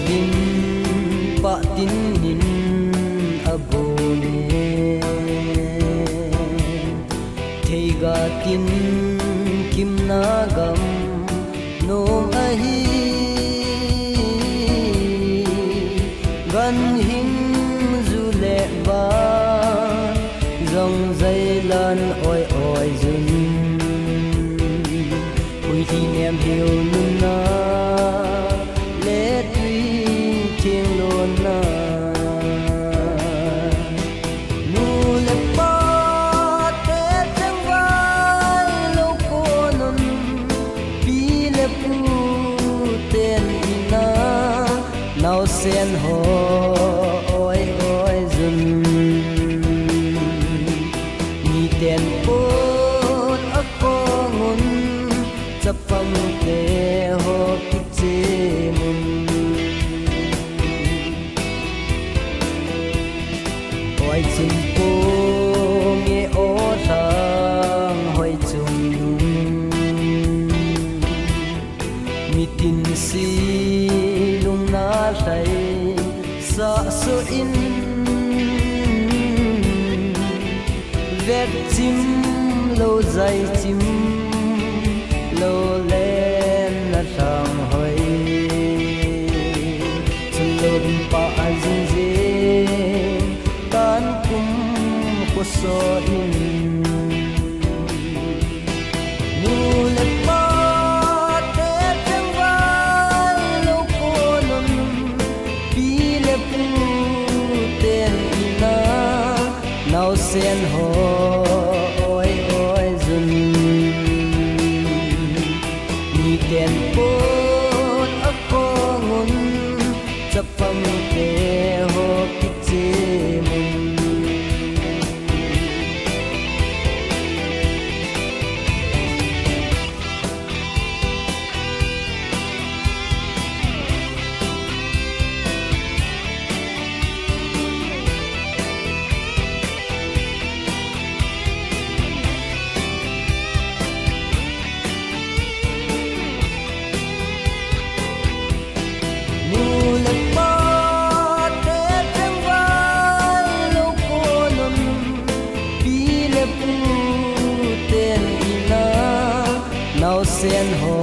din pa tin nin abone theiga tin kim na gam nong ahi gan him zule ba dòng dây lan oi oi dừng ui thì em hiểu nun na lệ tuy thiên luôn na nu lệ ba te chẳng vai lâu cô nun pi lệ pu tên na nào sen ho oi oi dừng tiền ôn ấp ngun chấp phong kề hồ kích chế mùng hỏi chung cô nghe ô thang hỏi chung mi tin si lung na say sa so in vét chim lâu dài chim lâu lên là sang hơi chân lộn pa dinh dê tan kum có so in nu lệ pa te chẳng vai lâu cô non pi lệ pu tên na nào sen ho oi oi dun ni ten pot ako ngun chapam ke ho kiche mun sen ho